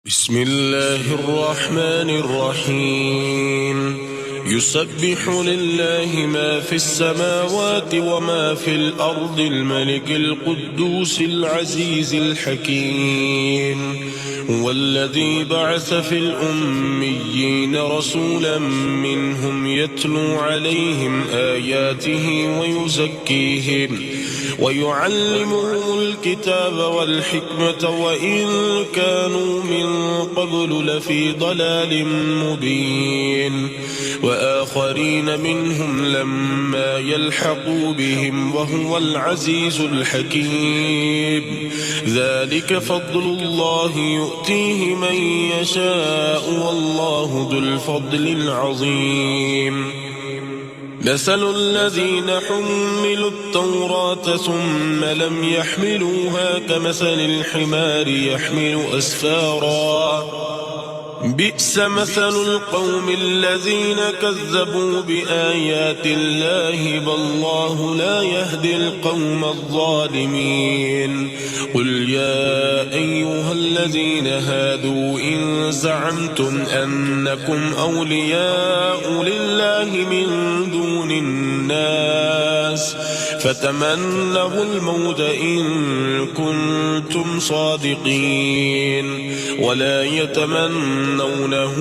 بسم الله الرحمن الرحيم يسبح لله ما في السماوات وما في الأرض الملك القدوس العزيز الحكيم هو الذي بعث في الأميين رسولا منهم يتلو عليهم آياته ويزكيهم ويعلمهم الكتاب والحكمة وإن كانوا من قبل لفي ضلال مبين وآخرين منهم لما يلحقوا بهم وهو العزيز الحكيم ذلك فضل الله يؤتيه من يشاء والله ذو الفضل العظيم مثل الذين حملوا التوراة ثم لم يحملوها كمثل الحمار يحمل أسفارا بئس مثل القوم الذين كذبوا بآيات الله والله لا يهدي القوم الظالمين قل يا أيها الذين هادوا إن زعمتم أنكم أولياء لله من دون الناس فتمنوا الموت إن كنتم صادقين ولا يتمنونه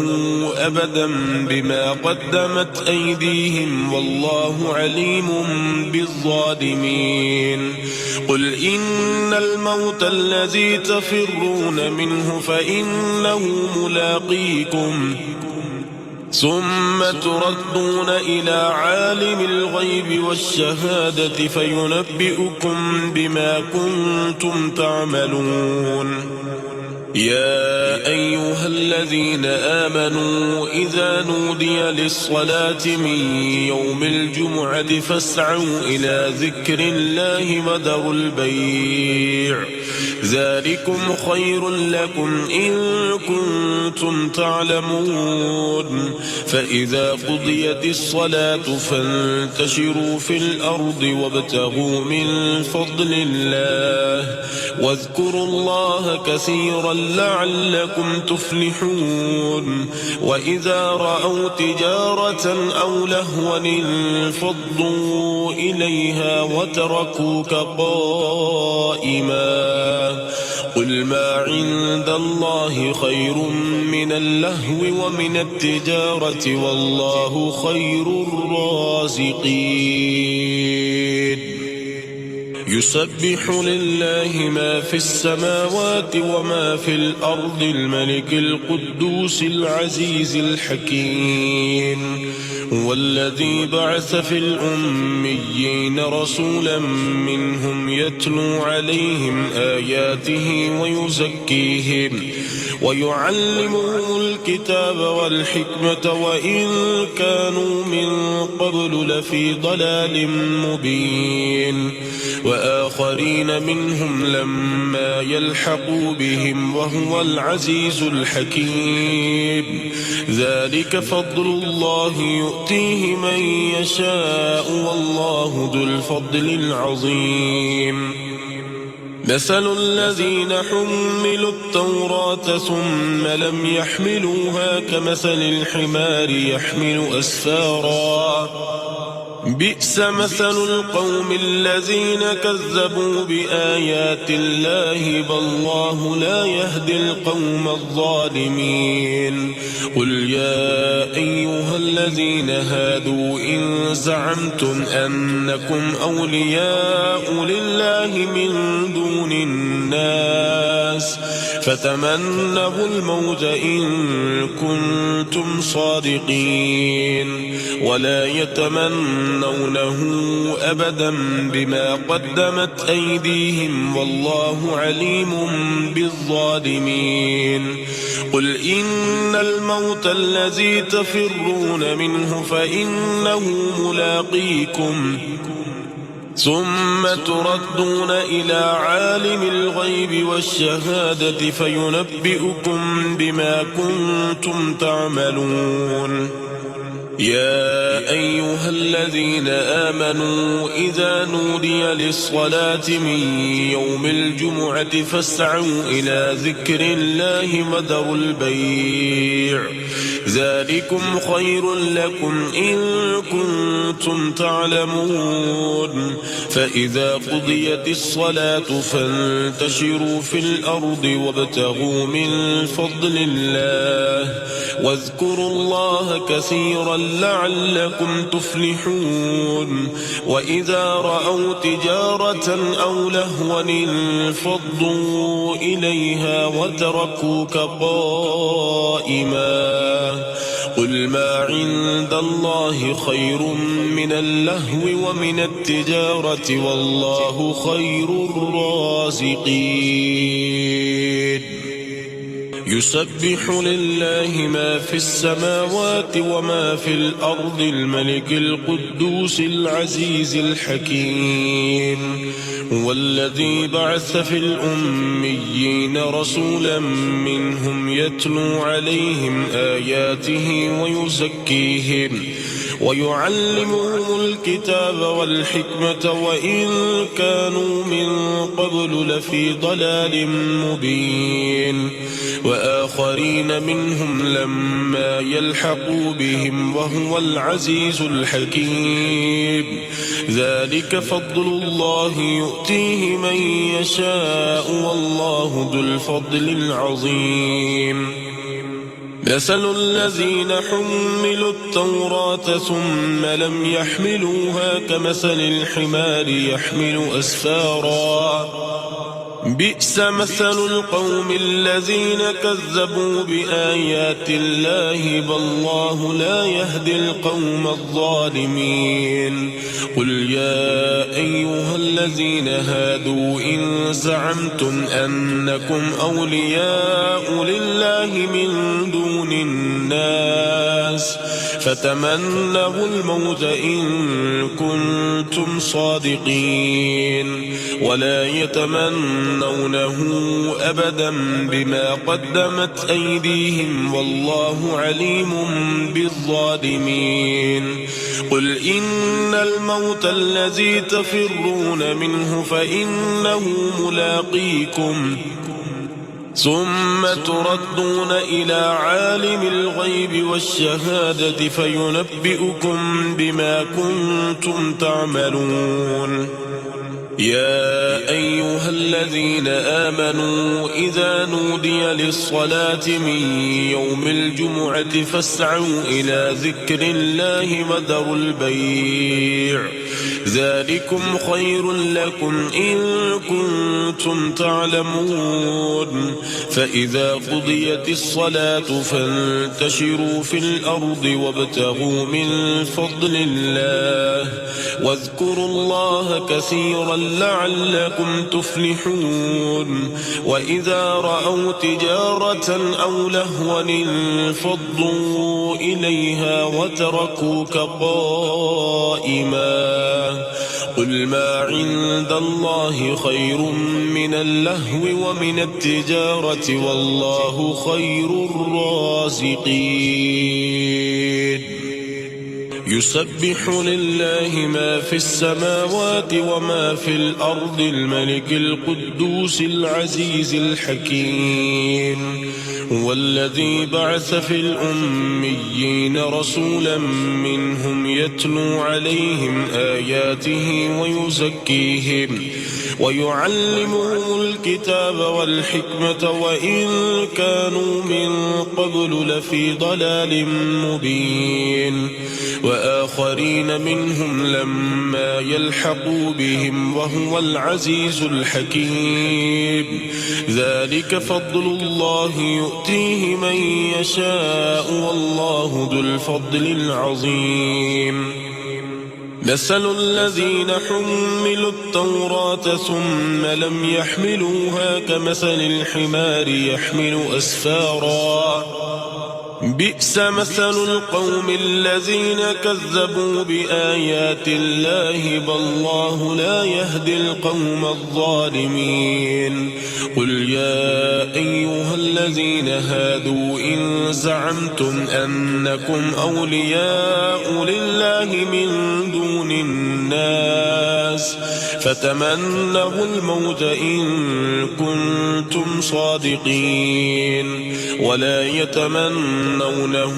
أبدا بما قدمت أيديهم والله عليم بالظالمين قل إن الموت الذي تفرون منه فإنه ملاقيكم ثم تردون إلى عالم الغيب والشهادة فينبئكم بما كنتم تعملون يا أيها الذين آمنوا إذا نودي للصلاة من يوم الجمعة فاسعوا إلى ذكر الله وذروا البيع ذلكم خير لكم إن كنتم تعلمون فإذا قضيت الصلاة فانتشروا في الأرض وابتغوا من فضل الله واذكروا الله كثيرا لعلكم تفلحون وإذا رأوا تجارة أو لهوا انفضوا إليها وتركوك قائما قل ما عند الله خير من اللهو ومن التجارة والله خير الرازقين يسبح لله ما في السماوات وما في الأرض الملك القدوس العزيز الحكيم هو الذي بعث في الأميين رسولا منهم يتلو عليهم آياته ويزكيهم ويعلمهم الكتاب والحكمة وإن كانوا من قبل لفي ضلال مبين وآخرين منهم لما يلحقوا بهم وهو العزيز الحكيم ذلك فضل الله يؤتيه من يشاء والله ذو الفضل العظيم مثل الذين حملوا التوراة ثم لم يحملوها كمثل الحمار يحمل أسفارا بئس مثل القوم الذين كذبوا بآيات الله والله لا يهدي القوم الظالمين قل يا أيها الذين هادوا إن زعمتم أنكم أولياء لله من دون الناس فتمنوا الموت إن كنتم صادقين ولا يتمنونه أبدا بما قدمت أيديهم والله عليم بالظالمين قل إن الموت الذي تفرون منه فإنه ملاقيكم ثم تردون إلى عالم الغيب والشهادة فينبئكم بما كنتم تعملون يا أيها الذين آمنوا إذا نودي للصلاة من يوم الجمعة فاسعوا إلى ذكر الله وذروا البيع ذلكم خير لكم إن كنتم تعلمون فإذا قضيت الصلاة فانتشروا في الأرض وابتغوا من فضل الله واذكروا الله كثيرا لعلكم تفلحون وإذا رأوا تجارة أو لهوا انفضوا إليها وتركوك قائما قل ما عند الله خير من اللهو ومن التجارة والله خير الرازقين يسبح لله ما في السماوات وما في الأرض الملك القدوس العزيز الحكيم هو الذي بعث في الأميين رسولا منهم يتلو عليهم آياته ويزكيهم ويعلمهم الكتاب والحكمة وإن كانوا من قبل لفي ضلال مبين وآخرين منهم لما يلحقوا بهم وهو العزيز الحكيم ذلك فضل الله يؤتيه من يشاء والله ذو الفضل العظيم مثل الذين حملوا التوراة ثم لم يحملوها كمثل الحمار يحمل أسفارا بئس مثل القوم الذين كذبوا بآيات الله والله لا يهدي القوم الظالمين قل يا أيها الذين هادوا إن زعمتم أنكم أولياء لله من دون الناس فتمنوا الموت إن كنتم صادقين ولا يتمنونه أبدا بما قدمت أيديهم والله عليم بالظالمين قل إن الموت الذي تفرون منه فإنه ملاقيكم ثم تردون إلى عالم الغيب والشهادة فينبئكم بما كنتم تعملون يا أيها الذين آمنوا إذا نودي للصلاة من يوم الجمعة فاسعوا إلى ذكر الله وذروا البيع ذلكم خير لكم إن كنتم تعلمون فإذا قضيت الصلاة فانتشروا في الأرض وابتغوا من فضل الله واذكروا الله كثيرا لعلكم تفلحون وإذا رأوا تجارة أو لهوا انفضوا إليها وتركوك قائما قل ما عند الله خير من اللهو ومن التجارة والله خير الرازقين يسبح لله ما في السماوات وما في الأرض الملك القدوس العزيز الحكيم هو الذي بعث في الأميين رسولا منهم يتلو عليهم آياته ويزكيهم ويعلمهم الكتاب والحكمة وإن كانوا من قبل لفي ضلال مبين وآخرين منهم لما يلحقوا بهم وهو العزيز الحكيم ذلك فضل الله يؤتيه من يشاء والله ذو الفضل العظيم مثل الذين حملوا التوراة ثم لم يحملوها كمثل الحمار يحمل أسفارا بئس مثل القوم الذين كذبوا بآيات الله والله لا يهدي القوم الظالمين قل يا أيها الذين هادوا إن زعمتم أنكم أولياء لله من دون الناس فتمنوا الموت إن كنتم صادقين ولا يتمنونه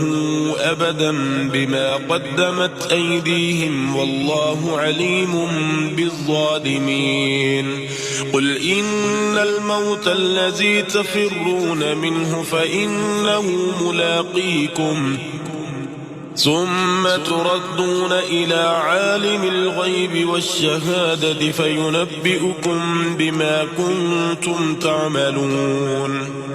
أبدا بما قدمت أيديهم والله عليم بالظالمين قل إن الموت الذي تفرون منه فإنه ملاقيكم ثم تردون إلى عالم الغيب والشهادة فينبئكم بما كنتم تعملون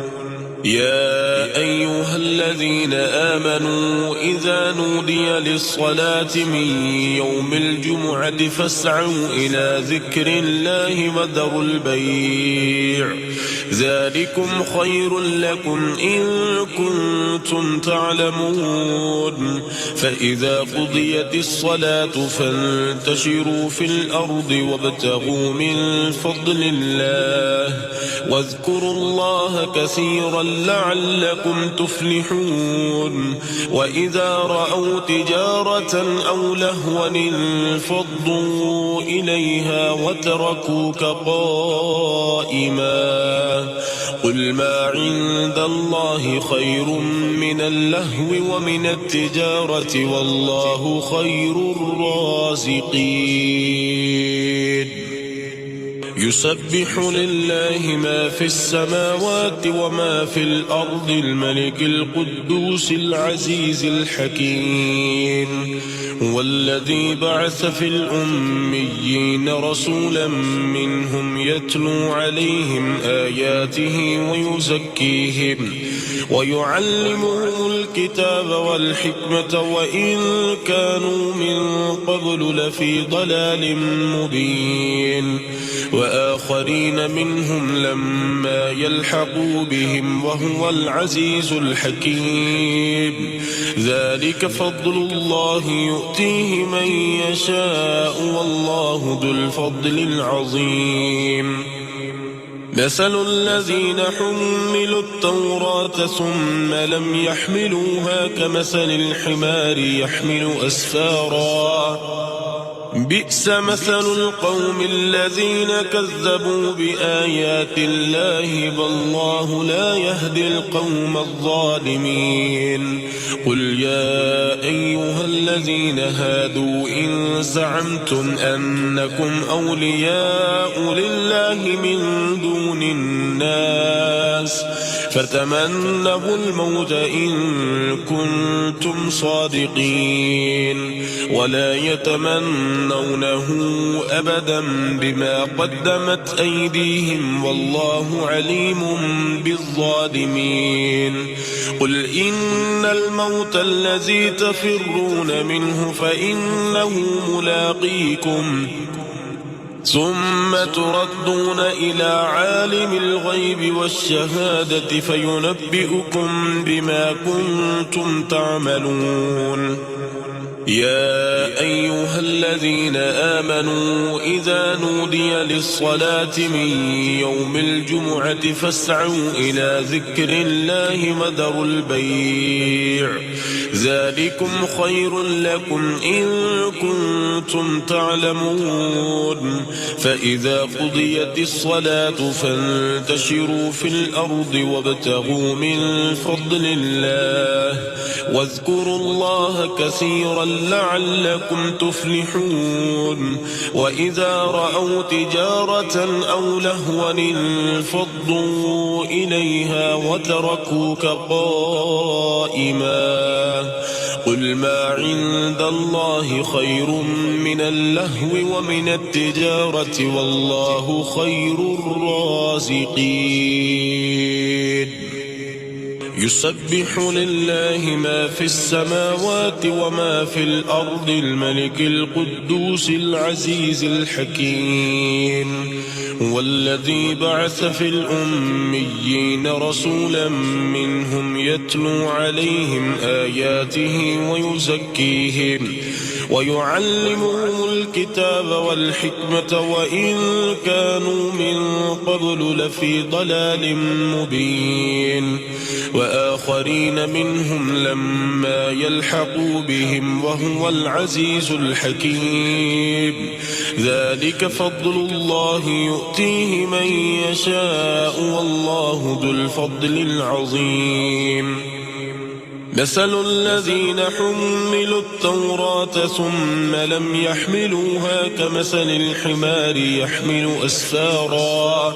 يا أيها الذين آمنوا إذا نودي للصلاة من يوم الجمعة فاسعوا إلى ذكر الله وذروا البيع ذلكم خير لكم إن كنتم تعلمون فإذا قضيت الصلاة فانتشروا في الأرض وابتغوا من فضل الله واذكروا الله كثيرا لعلكم تفلحون وإذا رأوا تجارة أو لهوا انفضوا إليها وتركوك قائما قل ما عند الله خير من اللهو ومن التجارة والله خير الرازقين يسبح لله ما في السماوات وما في الأرض الملك القدوس العزيز الحكيم هو الذي بعث في الأميين رسولا منهم يتلو عليهم آياته ويزكيهم ويعلمهم الكتاب والحكمة وإن كانوا من قبل لفي ضلال مبين وآخرين منهم لما يلحقوا بهم وهو العزيز الحكيم ذلك فضل الله يؤتيه من يشاء والله ذو الفضل العظيم مثل الذين حملوا التوراة ثم لم يحملوها كمثل الحمار يحمل أسفارا بئس مثل القوم الذين كذبوا بآيات الله والله لا يهدي القوم الظالمين قل يا أيها الذين هادوا إن زعمتم أنكم أولياء لله من دون الناس فتمنوا الموت إن كنتم صادقين ولا يتمنونه أبدا بما قدمت أيديهم والله عليم بالظالمين قل إن الموت الذي تفرون منه فإنه ملاقيكم ثم تردون إلى عالم الغيب والشهادة فينبئكم بما كنتم تعملون يا أيها الذين آمنوا إذا نودي للصلاة من يوم الجمعة فاسعوا إلى ذكر الله وذروا البيع ذلكم خير لكم إن كنتم تعلمون فإذا قضيت الصلاة فانتشروا في الأرض وابتغوا من فضل الله واذكروا الله كثيرا لعلكم تفلحون وإذا رأوا تجارة أو لهوا انفضوا إليها وتركوك قائما قل ما عند الله خير من اللهو ومن التجارة والله خير الرازقين يسبح لله ما في السماوات وما في الأرض الملك القدوس العزيز الحكيم والذي بعث في الأميين رسولا منهم يتلو عليهم آياته ويزكيهم ويعلمهم الكتاب والحكمة وإن كانوا من قبل لفي ضلال مبين وآخرين منهم لما يلحقوا بهم وهو العزيز الحكيم ذلك فضل الله يؤتيه من يشاء والله ذو الفضل العظيم مثل الذين حملوا التوراة ثم لم يحملوها كمثل الحمار يحمل أسفارا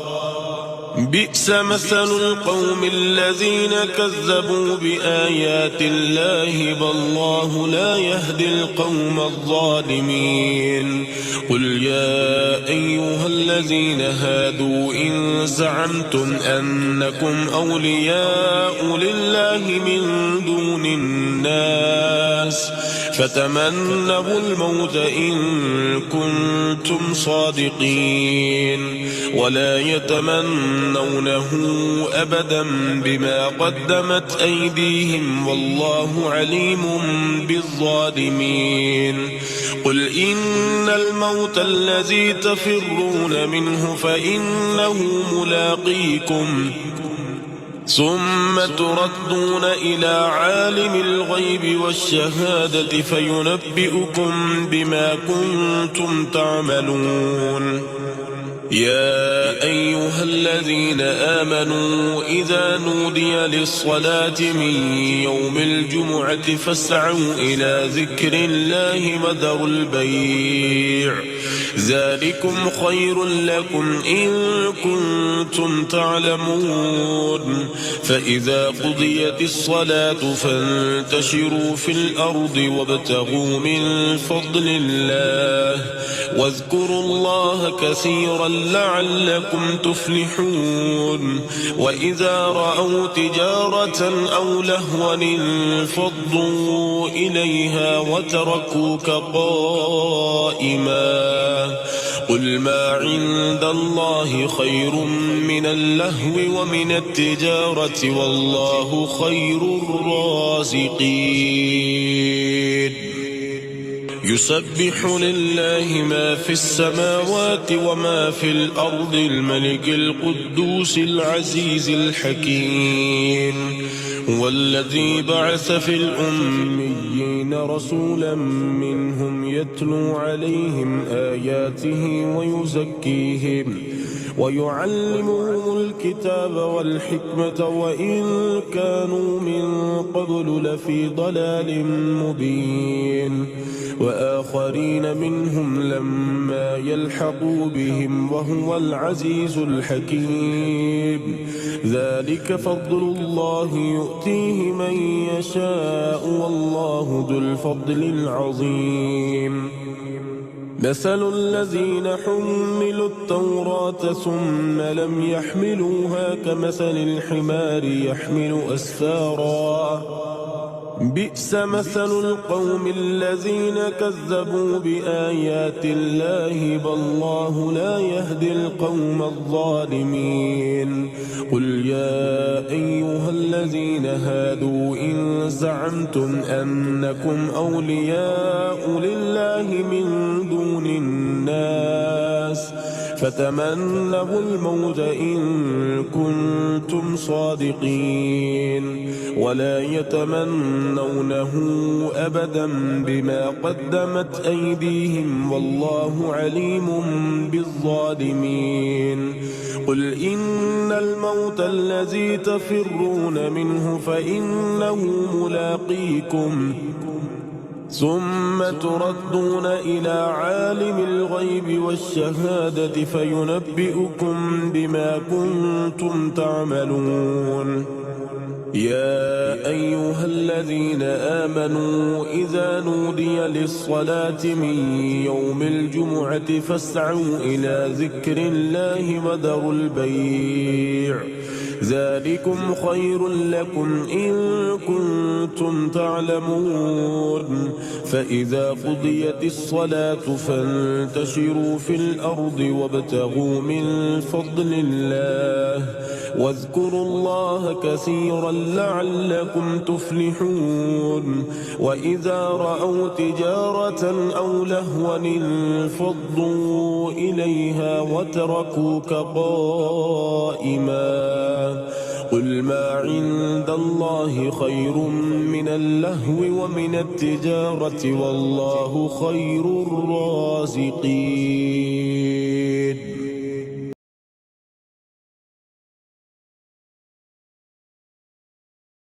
بئس مثل القوم الذين كذبوا بآيات الله والله لا يهدي القوم الظالمين قل يا أيها الذين هادوا إن زعمتم أنكم أولياء لله من دون الناس فتمنوا الموت إن كنتم صادقين ولا يتمنونه أبدا بما قدمت أيديهم والله عليم بالظالمين قل إن الموت الذي تفرون منه فإنه ملاقيكم ثم تردون إلى عالم الغيب والشهادة فينبئكم بما كنتم تعملون يا أيها الذين آمنوا إذا نودي للصلاة من يوم الجمعة فاسعوا إلى ذكر الله وذروا البيع ذلكم خير لكم إن كنتم تعلمون فإذا قضيت الصلاة فانتشروا في الأرض وابتغوا من فضل الله واذكروا الله كثيرا لعلكم تفلحون وإذا رأوا تجارة أو لهوا انفضوا إليها وتركوك قائما قل ما عند الله خير من اللهو ومن التجارة والله خير الرازقين يسبح لله ما في السماوات وما في الأرض الملك القدوس العزيز الحكيم والذي بعث في الأميين رسولا منهم يتلو عليهم آياته ويزكيهم ويعلمهم الكتاب والحكمة وإن كانوا من قبل لفي ضلال مبين وآخرين منهم لما يلحقوا بهم وهو العزيز الحكيم ذلك فضل الله يؤتيه من يشاء والله ذو الفضل العظيم مثل الذين حملوا التوراة ثم لم يحملوها كمثل الحمار يحمل أسفارا بئس مثل القوم الذين كذبوا بآيات الله والله لا يهدي القوم الظالمين قل يا أيها الذين هادوا إن زعمتم أنكم أولياء لله من دون الناس فتمنوا الموت إن كنتم صادقين ولا يتمنونه أبدا بما قدمت أيديهم والله عليم بالظالمين قل إن الموت الذي تفرون منه فإنه ملاقيكم ثم تردون إلى عالم الغيب والشهادة فينبئكم بما كنتم تعملون يا أيها الذين آمنوا إذا نودي للصلاة من يوم الجمعة فاسعوا إلى ذكر الله وذروا البيع ذلكم خير لكم إن كنتم تعلمون فإذا قضيت الصلاة فانتشروا في الأرض وابتغوا من فضل الله واذكروا الله كثيرا لعلكم تفلحون وإذا رأوا تجارة أو لهوا انفضوا إليها وتركوك قائما قل ما عند الله خير من اللهو ومن التجارة والله خير الرازقين